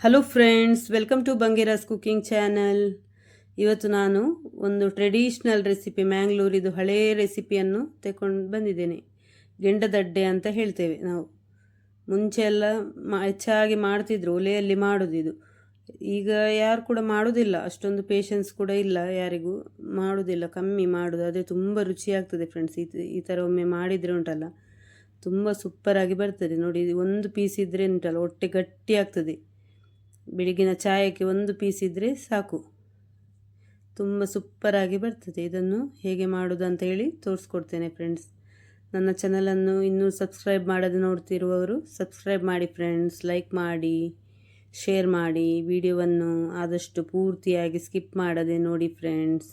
Hello friends, welcome to Bangera's cooking channel. ಇವತ್ತು ನಾನು ಒಂದು ಟ್ರೆಡಿಷ್ನಲ್ ರೆಸಿಪಿ, ಮ್ಯಾಂಗ್ಳೂರಿದು ಹಳೆಯ ರೆಸಿಪಿಯನ್ನು ತಗೊಂಡು ಬಂದಿದ್ದೇನೆ. ಗೆಂಡದಡ್ಡೆ ಅಂತ ಹೇಳ್ತೇವೆ ನಾವು. ಮುಂಚೆ ಎಲ್ಲ ಹೆಚ್ಚಾಗಿ ಮಾಡ್ತಿದ್ರು, ಒಲೆಯಲ್ಲಿ ಮಾಡೋದಿದು. ಈಗ ಯಾರು ಕೂಡ ಮಾಡೋದಿಲ್ಲ, ಅಷ್ಟೊಂದು ಪೇಷನ್ಸ್ ಕೂಡ ಇಲ್ಲ, ಯಾರಿಗೂ ಮಾಡೋದಿಲ್ಲ, ಕಮ್ಮಿ ಮಾಡೋದು. ಅದೇ ತುಂಬ ರುಚಿಯಾಗ್ತದೆ ಫ್ರೆಂಡ್ಸ್. ಈ ಥರ ಒಮ್ಮೆ ಮಾಡಿದರೆ ಉಂಟಲ್ಲ, ತುಂಬ ಸೂಪರಾಗಿ ಬರ್ತದೆ ನೋಡಿ. ಒಂದು ಪೀಸ್ ಇದ್ದರೆ ಉಂಟಲ್ಲ, ಹೊಟ್ಟೆ ಗಟ್ಟಿ ಆಗ್ತದೆ. ಬೆಳಗಿನ ಚಾಯಕ್ಕೆ ಒಂದು ಪೀಸ್ ಇದ್ದರೆ ಸಾಕು, ತುಂಬ ಸೂಪರಾಗಿ ಬರ್ತದೆ. ಇದನ್ನು ಹೇಗೆ ಮಾಡೋದು ಅಂತ ಹೇಳಿ ತೋರಿಸ್ಕೊಡ್ತೇನೆ ಫ್ರೆಂಡ್ಸ್. ನನ್ನ ಚಾನಲನ್ನು ಇನ್ನೂ ಸಬ್ಸ್ಕ್ರೈಬ್ ಮಾಡದೆ ನೋಡ್ತಿರುವವರು ಸಬ್ಸ್ಕ್ರೈಬ್ ಮಾಡಿ ಫ್ರೆಂಡ್ಸ್. ಲೈಕ್ ಮಾಡಿ, ಶೇರ್ ಮಾಡಿ, ವಿಡಿಯೋವನ್ನು ಆದಷ್ಟು ಪೂರ್ತಿಯಾಗಿ ಸ್ಕಿಪ್ ಮಾಡದೆ ನೋಡಿ ಫ್ರೆಂಡ್ಸ್.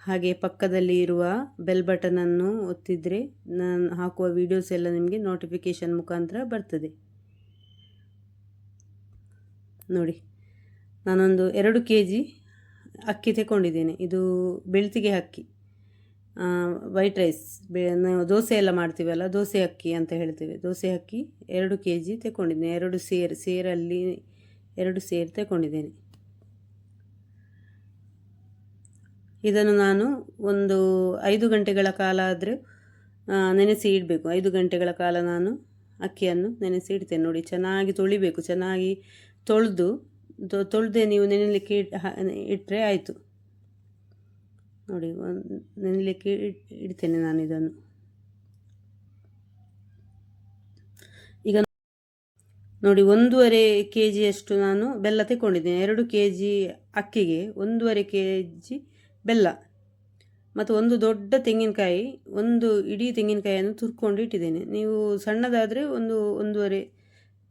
ಹಾಗೆ ಪಕ್ಕದಲ್ಲಿ ಇರುವ ಬೆಲ್ ಬಟನನ್ನು ಒತ್ತಿದರೆ ನಾನು ಹಾಕುವ ವೀಡಿಯೋಸ್ ಎಲ್ಲ ನಿಮಗೆ ನೋಟಿಫಿಕೇಷನ್ ಮುಖಾಂತರ ಬರ್ತದೆ. ನೋಡಿ, ನಾನೊಂದು 2 kg ಅಕ್ಕಿ ತಗೊಂಡಿದ್ದೇನೆ. ಇದು ಬೆಳ್ತಿಗೆ ಅಕ್ಕಿ, ವೈಟ್ ರೈಸ್, ನಾವು ದೋಸೆ ಎಲ್ಲ ಮಾಡ್ತೀವಲ್ಲ, ದೋಸೆ ಅಕ್ಕಿ ಅಂತ ಹೇಳ್ತೇವೆ. ದೋಸೆ ಅಕ್ಕಿ 2 kg ತಗೊಂಡಿದ್ದೇನೆ. 2 ಸೇರಲ್ಲಿ 2 ಸೇರು ತಗೊಂಡಿದ್ದೇನೆ. ಇದನ್ನು ನಾನು ಒಂದು 5 ಗಂಟೆಗಳ ಕಾಲ ಆದರೆ ನೆನೆಸಿ ಇಡಬೇಕು. 5 ಗಂಟೆಗಳ ಕಾಲ ನಾನು ಅಕ್ಕಿಯನ್ನು ನೆನೆಸಿ ಇಡ್ತೇನೆ. ನೋಡಿ, ಚೆನ್ನಾಗಿ ತೊಳಿಬೇಕು. ಚೆನ್ನಾಗಿ ತೊಳೆದೇ ನೀವು ನೆನೆಯಲಿಕ್ಕೆ ಇಟ್ಟರೆ ಆಯಿತು. ನೋಡಿ, ನೆನೆಯಲಿಕ್ಕೆ ಇಡ್ತೇನೆ ನಾನು ಇದನ್ನು. ಈಗ ನೋಡಿ, 1.5 kg ನಾನು ಬೆಲ್ಲ ತಗೊಂಡಿದ್ದೇನೆ. 2 kg ಅಕ್ಕಿಗೆ 1.5 kg ಬೆಲ್ಲ ಮತ್ತು ಒಂದು ದೊಡ್ಡ ತೆಂಗಿನಕಾಯಿ, ಒಂದು ಇಡೀ ತೆಂಗಿನಕಾಯಿಯನ್ನು ತುರ್ಕೊಂಡು ಇಟ್ಟಿದ್ದೇನೆ. ನೀವು ಸಣ್ಣದಾದರೆ 1.5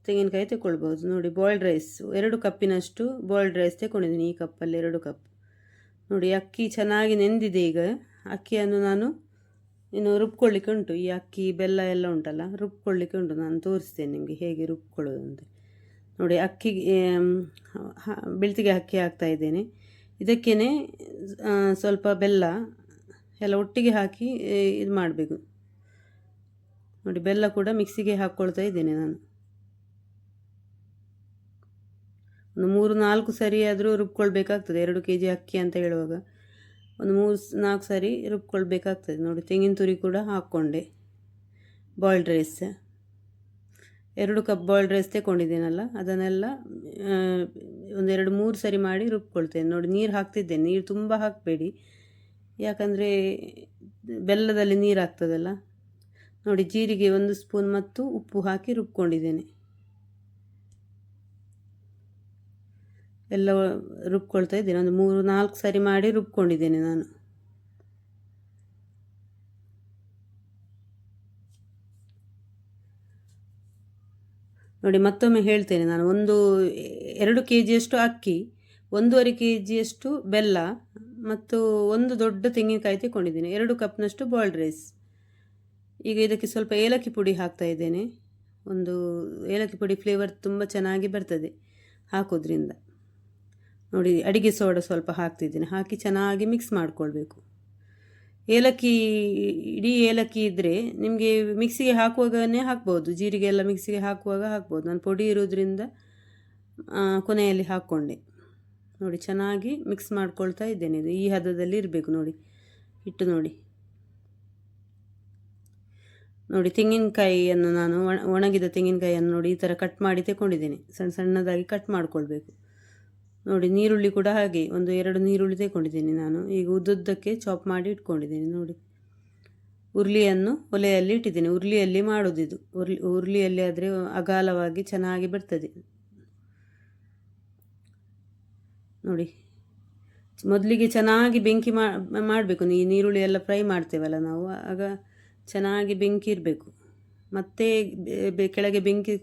ತೆಂಗಿನಕಾಯಿ ತಗೊಳ್ಬೋದು. ನೋಡಿ, ಬಾಯ್ಲ್ಡ್ ರೈಸ್ 2 ಕಪ್ಪಿನಷ್ಟು ಬಾಯ್ಲ್ಡ್ ರೈಸ್ ತಗೊಂಡಿದ್ದೀನಿ. ಈ ಕಪ್ಪಲ್ಲಿ 2 ಕಪ್. ನೋಡಿ, ಅಕ್ಕಿ ಚೆನ್ನಾಗಿ ನೆಂದಿದೆ. ಈಗ ಅಕ್ಕಿಯನ್ನು ನಾನು ಇನ್ನು ರುಬ್ಕೊಳ್ಳಿಕ್ಕೆ ಉಂಟು. ಈ ಅಕ್ಕಿ ಬೆಲ್ಲ ಎಲ್ಲ ಉಂಟಲ್ಲ, ರುಬ್ಕೊಳ್ಳಿಕ್ಕೆ ಉಂಟು. ನಾನು ತೋರಿಸ್ತೇನೆ ನಿಮಗೆ ಹೇಗೆ ರುಬ್ಕೊಳ್ಳೋದು ಅಂತ. ನೋಡಿ, ಅಕ್ಕಿಗೆ ಬೆಳ್ತಿಗೆ ಅಕ್ಕಿ ಹಾಕ್ತಾ ಇದ್ದೇನೆ. ಇದಕ್ಕೇ ಸ್ವಲ್ಪ ಬೆಲ್ಲ ಎಲ್ಲ ಒಟ್ಟಿಗೆ ಹಾಕಿ ಇದು ಮಾಡಬೇಕು. ನೋಡಿ, ಬೆಲ್ಲ ಕೂಡ ಮಿಕ್ಸಿಗೆ ಹಾಕ್ಕೊಳ್ತಾ ಇದ್ದೇನೆ ನಾನು. ಒಂದು 3-4 ಸರಿ ಆದರೂ ರುಬ್ಕೊಳ್ಬೇಕಾಗ್ತದೆ. 2 kg ಅಕ್ಕಿ ಅಂತ ಹೇಳುವಾಗ ಒಂದು 3-4 ಸರಿ ರುಬ್ಕೊಳ್ಬೇಕಾಗ್ತದೆ. ನೋಡಿ, ತೆಂಗಿನ ತುರಿ ಕೂಡ ಹಾಕ್ಕೊಂಡೆ. Boiled rice 2 cup boiled rice ತಗೊಂಡಿದ್ದೇನಲ್ಲ, ಅದನ್ನೆಲ್ಲ ಒಂದು 2-3 ಸರಿ ಮಾಡಿ ರುಬ್ಕೊಳ್ತೇನೆ. ನೋಡಿ, ನೀರು ಹಾಕ್ತಿದ್ದೇನೆ. ನೀರು ತುಂಬ ಹಾಕಬೇಡಿ, ಯಾಕಂದರೆ ಬೆಲ್ಲದಲ್ಲಿ ನೀರು ಆಗ್ತದಲ್ಲ. ನೋಡಿ, ಜೀರಿಗೆ 1 ಸ್ಪೂನ್ ಮತ್ತು ಉಪ್ಪು ಹಾಕಿ ರುಬ್ಕೊಂಡಿದ್ದೇನೆ. ಎಲ್ಲ ರುಬ್ಕೊಳ್ತಾ ಇದ್ದೇನೆ. ಒಂದು 3-4 ಸರಿ ಮಾಡಿ ರುಬ್ಕೊಂಡಿದ್ದೇನೆ ನಾನು. ನೋಡಿ, ಮತ್ತೊಮ್ಮೆ ಹೇಳ್ತೇನೆ ನಾನು. 2 kg ಅಕ್ಕಿ, 1.5 kg ಬೆಲ್ಲ ಮತ್ತು ಒಂದು ದೊಡ್ಡ ತೆಂಗಿನಕಾಯಿ ತಗೊಂಡಿದ್ದೇನೆ. 2 ಕಪ್ನಷ್ಟು ಬಾಯ್ಲ್ಡ್ ರೈಸ್. ಈಗ ಇದಕ್ಕೆ ಸ್ವಲ್ಪ ಏಲಕ್ಕಿ ಪುಡಿ ಹಾಕ್ತಾ ಇದ್ದೇನೆ. ಒಂದು ಏಲಕ್ಕಿ ಪುಡಿ ಫ್ಲೇವರ್ ತುಂಬ ಚೆನ್ನಾಗಿ ಬರ್ತದೆ ಹಾಕೋದ್ರಿಂದ. ನೋಡಿ, ಅಡಿಗೆ ಸೋಡಾ ಸ್ವಲ್ಪ ಹಾಕ್ತಿದ್ದೇನೆ. ಹಾಕಿ ಚೆನ್ನಾಗಿ ಮಿಕ್ಸ್ ಮಾಡಿಕೊಳ್ಬೇಕು. ಏಲಕ್ಕಿ, ಇಡೀ ಏಲಕ್ಕಿ ಇದ್ದರೆ ನಿಮಗೆ ಮಿಕ್ಸಿಗೆ ಹಾಕುವಾಗನೇ ಹಾಕ್ಬೋದು. ಜೀರಿಗೆ ಎಲ್ಲ ಮಿಕ್ಸಿಗೆ ಹಾಕುವಾಗ ಹಾಕ್ಬೋದು. ನಾನು ಪುಡಿ ಇರೋದ್ರಿಂದ ಕೊನೆಯಲ್ಲಿ ಹಾಕ್ಕೊಂಡೆ. ನೋಡಿ, ಚೆನ್ನಾಗಿ ಮಿಕ್ಸ್ ಮಾಡ್ಕೊಳ್ತಾ ಇದ್ದೇನೆ. ಇದು ಈ ಹದದಲ್ಲಿ ಇರಬೇಕು. ನೋಡಿ, ಹಿಟ್ಟು ನೋಡಿ. ನೋಡಿ, ತೆಂಗಿನಕಾಯಿಯನ್ನು ನಾನು ಒಣಗಿದ ತೆಂಗಿನಕಾಯಿಯನ್ನು ನೋಡಿ ಈ ಥರ ಕಟ್ ಮಾಡಿ ತಗೊಂಡಿದ್ದೇನೆ. ಸಣ್ಣ ಸಣ್ಣದಾಗಿ ಕಟ್ ಮಾಡಿಕೊಳ್ಬೇಕು. ನೋಡಿ, ನೀರುಳ್ಳಿ ಕೂಡ ಹಾಗೆ ಒಂದು 2 ನೀರುಳ್ಳಿ ತಗೊಂಡಿದ್ದೀನಿ ನಾನು. ಈಗ ಉದ್ದುದ್ದಕ್ಕೆ ಚಾಪ್ ಮಾಡಿ ಇಟ್ಕೊಂಡಿದ್ದೀನಿ. ನೋಡಿ, ಉರುಳಿಯನ್ನು ಒಲೆಯಲ್ಲಿ ಇಟ್ಟಿದ್ದೀನಿ. ಉರುಳಿಯಲ್ಲಿ ಮಾಡೋದಿದು. ಉರುಳಿಯಲ್ಲಿ ಆದರೆ ಅಗಾಲವಾಗಿ ಚೆನ್ನಾಗಿ ಬರ್ತದೆ. ನೋಡಿ, ಮೊದಲಿಗೆ ಚೆನ್ನಾಗಿ ಬೆಂಕಿ ಮಾಡಬೇಕು. ಈ ನೀರುಳ್ಳಿ ಎಲ್ಲ ಫ್ರೈ ಮಾಡ್ತೇವಲ್ಲ ನಾವು, ಆಗ ಚೆನ್ನಾಗಿ ಬೆಂಕಿ ಇರಬೇಕು. ಮತ್ತು ಕೆಳಗೆ ಬೆಂಕಿ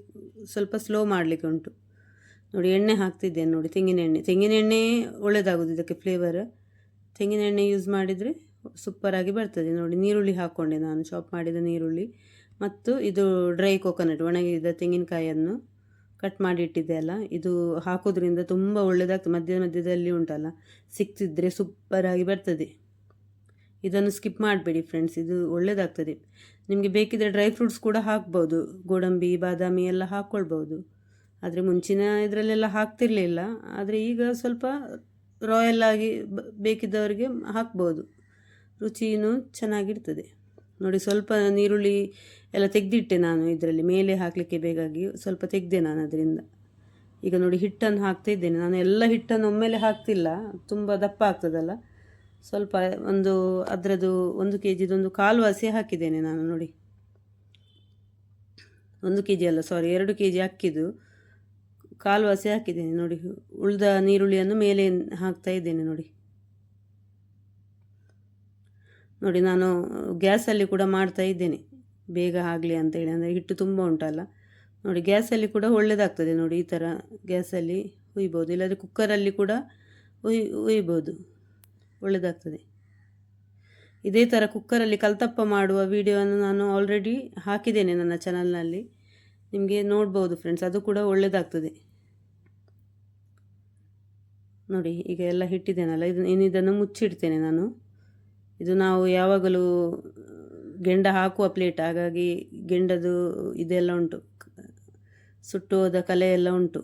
ಸ್ವಲ್ಪ ಸ್ಲೋ ಮಾಡಲಿಕ್ಕೆ ಉಂಟು. ನೋಡಿ, ಎಣ್ಣೆ ಹಾಕ್ತಿದ್ದೇನೆ. ನೋಡಿ, ತೆಂಗಿನ ಎಣ್ಣೆ ಒಳ್ಳೆಯದಾಗೋದು ಇದಕ್ಕೆ ಫ್ಲೇವರ್. ತೆಂಗಿನ ಎಣ್ಣೆ ಯೂಸ್ ಮಾಡಿದರೆ ಸೂಪರಾಗಿ ಬರ್ತದೆ. ನೋಡಿ, ನೀರುಳ್ಳಿ ಹಾಕ್ಕೊಂಡೆ ನಾನು, ಚಾಪ್ ಮಾಡಿದ ನೀರುಳ್ಳಿ ಮತ್ತು ಇದು ಡ್ರೈ ಕೋಕೋನಟ್, ಒಣಗಿದ ತೆಂಗಿನಕಾಯಿಯನ್ನು ಕಟ್ ಮಾಡಿ ಇಟ್ಟಿದ್ದೆ ಅಲ್ಲ, ಇದು ಹಾಕೋದ್ರಿಂದ ತುಂಬ ಒಳ್ಳೆಯದಾಗ್ತದೆ. ಮಧ್ಯದಲ್ಲಿ ಉಂಟಲ್ಲ, ಸಿಕ್ತಿದ್ರೆ ಸೂಪರಾಗಿ ಬರ್ತದೆ. ಇದನ್ನು ಸ್ಕಿಪ್ ಮಾಡಬೇಡಿ ಫ್ರೆಂಡ್ಸ್, ಇದು ಒಳ್ಳೆಯದಾಗ್ತದೆ. ನಿಮಗೆ ಬೇಕಿದ್ದರೆ ಡ್ರೈ ಫ್ರೂಟ್ಸ್ ಕೂಡ ಹಾಕ್ಬೋದು. ಗೋಡಂಬಿ, ಬಾದಾಮಿ ಎಲ್ಲ ಹಾಕ್ಕೊಳ್ಬೋದು. ಆದರೆ ಮುಂಚಿನ ಇದರಲ್ಲೆಲ್ಲ ಹಾಕ್ತಿರ್ಲಿಲ್ಲ, ಆದರೆ ಈಗ ಸ್ವಲ್ಪ ರಾಯಲ್ ಆಗಿ ಬೇಕಿದ್ದವರಿಗೆ ಹಾಕ್ಬೋದು, ರುಚಿನೂ ಚೆನ್ನಾಗಿರ್ತದೆ. ನೋಡಿ ಸ್ವಲ್ಪ ನೀರುಳ್ಳಿ ಎಲ್ಲ ತೆಗೆದಿಟ್ಟೆ ನಾನು, ಇದರಲ್ಲಿ ಮೇಲೆ ಹಾಕಲಿಕ್ಕೆ ಬೇಕಾಗಿ ಸ್ವಲ್ಪ ತೆಗೆದೆ ನಾನು ಅದರಿಂದ. ಈಗ ನೋಡಿ ಹಿಟ್ಟನ್ನು ಹಾಕ್ತಾ ಇದ್ದೇನೆ ನಾನು. ಎಲ್ಲ ಹಿಟ್ಟನ್ನು ಒಮ್ಮೆಲೆ ಹಾಕ್ತಿಲ್ಲ, ತುಂಬ ದಪ್ಪ ಆಗ್ತದಲ್ಲ, ಸ್ವಲ್ಪ ಅದರದ್ದು 1 kg ಕಾಲುವಾಸಿ ಹಾಕಿದ್ದೇನೆ ನಾನು. ನೋಡಿ 1 kg ಅಲ್ಲ, ಸಾರಿ 2 kg ಅಕ್ಕಿದು ಕಾಲುವಾಸಿ ಹಾಕಿದ್ದೇನೆ. ನೋಡಿ ಉಳಿದ ನೀರುಳ್ಳಿಯನ್ನು ಮೇಲೆ ಹಾಕ್ತಾ ಇದ್ದೇನೆ. ನೋಡಿ ನಾನು ಗ್ಯಾಸಲ್ಲಿ ಕೂಡ ಮಾಡ್ತಾ ಇದ್ದೇನೆ, ಬೇಗ ಆಗಲಿ ಅಂತೇಳಿ. ಅಂದರೆ ಹಿಟ್ಟು ತುಂಬ ಉಂಟಲ್ಲ. ನೋಡಿ ಗ್ಯಾಸಲ್ಲಿ ಕೂಡ ಒಳ್ಳೆಯದಾಗ್ತದೆ. ನೋಡಿ ಈ ಥರ ಗ್ಯಾಸಲ್ಲಿ ಹುಯ್ಬೋದು, ಇಲ್ಲಾಂದರೆ ಕುಕ್ಕರಲ್ಲಿ ಕೂಡ ಹುಯ್ಬೋದು, ಒಳ್ಳೆಯದಾಗ್ತದೆ. ಇದೇ ಥರ ಕುಕ್ಕರಲ್ಲಿ ಕಲ್ತಪ್ಪ ಮಾಡುವ ವಿಡಿಯೋವನ್ನು ನಾನು ಆಲ್ರೆಡಿ ಹಾಕಿದ್ದೇನೆ ನನ್ನ ಚಾನಲ್ನಲ್ಲಿ, ನಿಮಗೆ ನೋಡ್ಬೋದು ಫ್ರೆಂಡ್ಸ್, ಅದು ಕೂಡ ಒಳ್ಳೆಯದಾಗ್ತದೆ. ನೋಡಿ ಈಗ ಎಲ್ಲ ಹಿಟ್ಟಿದ್ದೇನಲ್ಲ, ಇದನ್ನು ಮುಚ್ಚಿಡ್ತೇನೆ ನಾನು. ಇದು ನಾವು ಯಾವಾಗಲೂ ಗೆಂಡ ಹಾಕುವ ಪ್ಲೇಟ್, ಹಾಗಾಗಿ ಗೆಂಡದು ಇದೆಲ್ಲ ಉಂಟು, ಸುಟ್ಟು ಹೋದ ಕಲೆ ಎಲ್ಲ ಉಂಟು.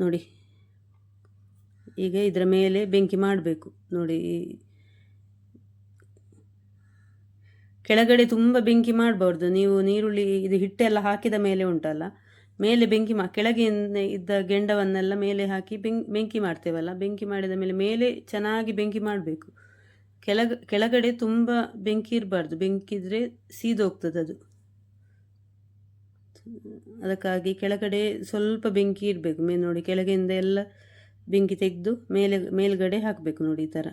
ನೋಡಿ ಈಗ ಇದರ ಮೇಲೆ ಬೆಂಕಿ ಮಾಡಬೇಕು. ನೋಡಿ ಕೆಳಗಡೆ ತುಂಬ ಬೆಂಕಿ ಮಾಡಬಾರ್ದು ನೀವು. ನೀರುಳ್ಳಿ ಇದು ಹಿಟ್ಟೆಲ್ಲ ಹಾಕಿದ ಮೇಲೆ ಉಂಟಲ್ಲ, ಮೇಲೆ ಬೆಂಕಿ ಕೆಳಗೆ ಇದ್ದ ಗೆಂಡವನ್ನೆಲ್ಲ ಮೇಲೆ ಹಾಕಿ ಬೆಂಕಿ ಮಾಡ್ತೇವಲ್ಲ, ಬೆಂಕಿ ಮಾಡಿದ ಮೇಲೆ ಚೆನ್ನಾಗಿ ಬೆಂಕಿ ಮಾಡಬೇಕು. ಕೆಳಗಡೆ ತುಂಬ ಬೆಂಕಿ ಇರಬಾರ್ದು, ಬೆಂಕಿ ಇದ್ದರೆ ಸೀದೋಗ್ತದೆ ಅದು. ಅದಕ್ಕಾಗಿ ಕೆಳಗಡೆ ಸ್ವಲ್ಪ ಬೆಂಕಿ ಇರಬೇಕು. ನೋಡಿ ಕೆಳಗೆಯಿಂದ ಎಲ್ಲ ಬೆಂಕಿ ತೆಗೆದು ಮೇಲ್ಗಡೆ ಹಾಕಬೇಕು. ನೋಡಿ ಈ ಥರ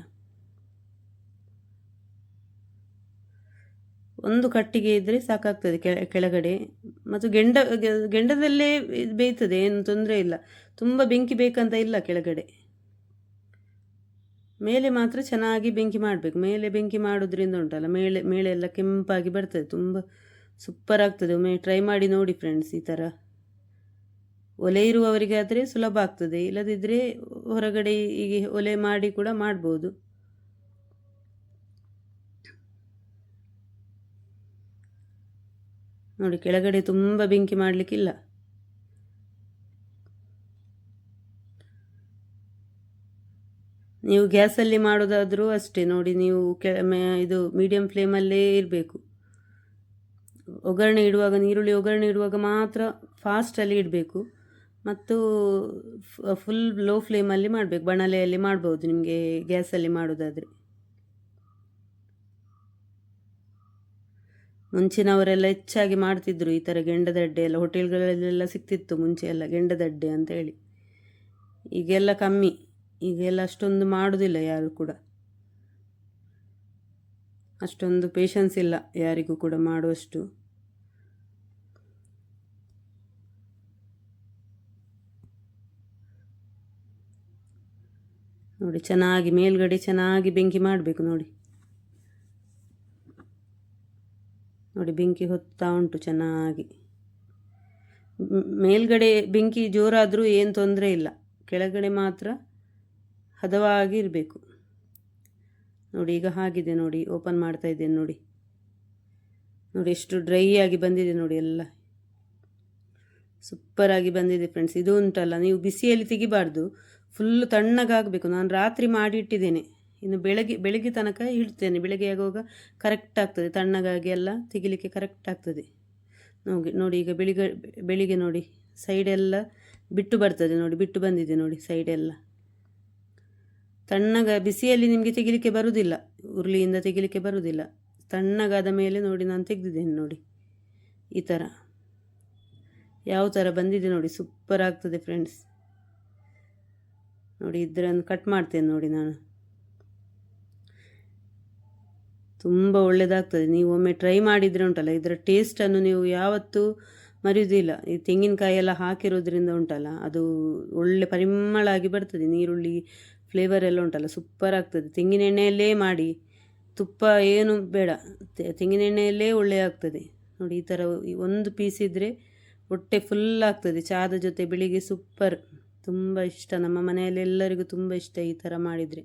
ಒಂದು ಕಟ್ಟಿಗೆ ಇದ್ದರೆ ಸಾಕಾಗ್ತದೆ ಕೆಳಗಡೆ. ಮತ್ತು ಗೆಂಡದಲ್ಲೇ ಬೇಯ್ತದೆ, ಏನು ತೊಂದರೆ ಇಲ್ಲ. ತುಂಬ ಬೆಂಕಿ ಬೇಕಂತ ಇಲ್ಲ ಕೆಳಗಡೆ. ಮೇಲೆ ಮಾತ್ರ ಚೆನ್ನಾಗಿ ಬೆಂಕಿ ಮಾಡಬೇಕು. ಮೇಲೆ ಬೆಂಕಿ ಮಾಡೋದ್ರಿಂದ ಉಂಟಲ್ಲ, ಮೇಲೆ ಎಲ್ಲ ಕೆಂಪಾಗಿ ಬರ್ತದೆ, ತುಂಬ ಸೂಪರ್ ಆಗ್ತದೆ. ಒಮ್ಮೆ ಟ್ರೈ ಮಾಡಿ ನೋಡಿ ಫ್ರೆಂಡ್ಸ್. ಈ ಥರ ಒಲೆ ಇರುವವರಿಗಾದರೆ ಸುಲಭ ಆಗ್ತದೆ, ಇಲ್ಲದಿದ್ದರೆ ಹೊರಗಡೆ ಈಗ ಒಲೆ ಮಾಡಿ ಕೂಡ ಮಾಡ್ಬೋದು. ನೋಡಿ ಕೆಳಗಡೆ ತುಂಬ ಬೆಂಕಿ ಮಾಡಲಿಕ್ಕಿಲ್ಲ. ನೀವು ಗ್ಯಾಸಲ್ಲಿ ಮಾಡೋದಾದರೂ ಅಷ್ಟೇ. ನೋಡಿ ನೀವು ಇದು ಮೀಡಿಯಮ್ ಫ್ಲೇಮಲ್ಲೇ ಇರಬೇಕು. ನೀರುಳ್ಳಿ ಒಗ್ಗರಣೆ ಇಡುವಾಗ ಮಾತ್ರ ಫಾಸ್ಟಲ್ಲಿ ಇಡಬೇಕು, ಮತ್ತು ಫುಲ್ ಲೋ ಫ್ಲೇಮಲ್ಲಿ ಮಾಡಬೇಕು. ಬಾಣಲೆಯಲ್ಲಿ ಮಾಡ್ಬೋದು ನಿಮಗೆ ಗ್ಯಾಸಲ್ಲಿ ಮಾಡೋದಾದರೆ. ಮುಂಚಿನವರೆಲ್ಲ ಹೆಚ್ಚಾಗಿ ಮಾಡ್ತಿದ್ರು ಈ ಥರ ಗೆಂಡದಡ್ಡೆ ಎಲ್ಲ, ಹೋಟೆಲ್ಗಳಲ್ಲೆಲ್ಲ ಸಿಗ್ತಿತ್ತು ಮುಂಚೆ ಎಲ್ಲ ಗೆಂಡದಡ್ಡೆ ಅಂತ ಹೇಳಿ. ಈಗೆಲ್ಲ ಕಮ್ಮಿ, ಈಗೆಲ್ಲ ಅಷ್ಟೊಂದು ಮಾಡೋದಿಲ್ಲ ಯಾರು ಕೂಡ, ಅಷ್ಟೊಂದು ಪೇಷನ್ಸ್ ಇಲ್ಲ ಯಾರಿಗೂ ಕೂಡ ಮಾಡುವಷ್ಟು. ನೋಡಿ ಚೆನ್ನಾಗಿ ಮೇಲ್ಗಡೆ ಚೆನ್ನಾಗಿ ಬೆಂಕಿ ಮಾಡಬೇಕು. ನೋಡಿ ಬೆಂಕಿ ಹೊತ್ತಾ ಉಂಟು ಚೆನ್ನಾಗಿ. ಮೇಲ್ಗಡೆ ಬೆಂಕಿ ಜೋರಾದರೂ ಏನು ತೊಂದರೆ ಇಲ್ಲ, ಕೆಳಗಡೆ ಮಾತ್ರ ಹದವಾಗಿ ಇರಬೇಕು. ನೋಡಿ ಈಗ ಆಗಿದೆ. ನೋಡಿ ಓಪನ್ ಮಾಡ್ತಾ ಇದ್ದೇನೆ. ನೋಡಿ ಎಷ್ಟು ಡ್ರೈ ಆಗಿ ಬಂದಿದೆ ನೋಡಿ, ಎಲ್ಲ ಸೂಪರಾಗಿ ಬಂದಿದೆ ಫ್ರೆಂಡ್ಸ್. ಇದು ಉಂಟಲ್ಲ, ನೀವು ಬಿಸಿಯಲ್ಲಿ ತೆಗಿಬಾರ್ದು, ಫುಲ್ಲು ತಣ್ಣಗಾಗಬೇಕು. ನಾನು ರಾತ್ರಿ ಮಾಡಿ ಇಟ್ಟಿದ್ದೇನೆ, ಇನ್ನು ಬೆಳಗ್ಗೆ ತನಕ ಇಡ್ತೇನೆ. ಬೆಳಗ್ಗೆ ಆಗುವಾಗ ಕರೆಕ್ಟ್ ಆಗ್ತದೆ, ತಣ್ಣಗಾಗಿ ಎಲ್ಲ ತೆಗಿಲಿಕ್ಕೆ ಕರೆಕ್ಟ್ ಆಗ್ತದೆ. ನೋಡಿ ಈಗ ಬೆಳಿಗ್ಗೆ ನೋಡಿ ಸೈಡೆಲ್ಲ ಬಿಟ್ಟು ಬರ್ತದೆ. ನೋಡಿ ಬಿಟ್ಟು ಬಂದಿದೆ ನೋಡಿ ಸೈಡೆಲ್ಲ. ಬಿಸಿಯಲ್ಲಿ ನಿಮಗೆ ತೆಗಿಲಿಕ್ಕೆ ಬರುವುದಿಲ್ಲ, ಉರುಳಿಯಿಂದ ತೆಗಿಲಿಕ್ಕೆ ಬರುವುದಿಲ್ಲ. ತಣ್ಣಗಾದ ಮೇಲೆ ನೋಡಿ ನಾನು ತೆಗೆದಿದ್ದೇನೆ. ನೋಡಿ ಈ ಥರ ಯಾವ ಥರ ಬಂದಿದೆ ನೋಡಿ, ಸೂಪರ್ ಆಗ್ತದೆ ಫ್ರೆಂಡ್ಸ್. ನೋಡಿ ಇದನ್ನು ಕಟ್ ಮಾಡ್ತೇನೆ ನೋಡಿ ನಾನು. ತುಂಬ ಒಳ್ಳೆಯದಾಗ್ತದೆ. ನೀವು ಒಮ್ಮೆ ಟ್ರೈ ಮಾಡಿದರೆ ಉಂಟಲ್ಲ, ಇದರ ಟೇಸ್ಟನ್ನು ನೀವು ಯಾವತ್ತೂ ಮರೆಯುವುದಿಲ್ಲ. ಈ ತೆಂಗಿನಕಾಯಿ ಎಲ್ಲ ಹಾಕಿರೋದ್ರಿಂದ ಉಂಟಲ್ಲ, ಅದು ಒಳ್ಳೆ ಪರಿಮಳ ಆಗಿ ಬರ್ತದೆ. ನೀರುಳ್ಳಿ ಫ್ಲೇವರ್ ಎಲ್ಲ ಉಂಟಲ್ಲ, ಸೂಪರ್ ಆಗ್ತದೆ. ತೆಂಗಿನ ಎಣ್ಣೆಯಲ್ಲೇ ಮಾಡಿ, ತುಪ್ಪ ಏನು ಬೇಡ, ತೆಂಗಿನ ಎಣ್ಣೆಯಲ್ಲೇ ಒಳ್ಳೆ ಆಗ್ತದೆ. ನೋಡಿ ಈ ಥರ ಒಂದು ಪೀಸ್ ಇದ್ದರೆ ಹೊಟ್ಟೆ ಫುಲ್ ಆಗ್ತದೆ. ಚಹಾದ ಜೊತೆ ಬೆಳಿಗ್ಗೆ ಸೂಪರ್, ತುಂಬ ಇಷ್ಟ. ನಮ್ಮ ಮನೆಯಲ್ಲಿ ಎಲ್ಲರಿಗೂ ತುಂಬ ಇಷ್ಟ ಈ ಥರ ಮಾಡಿದರೆ.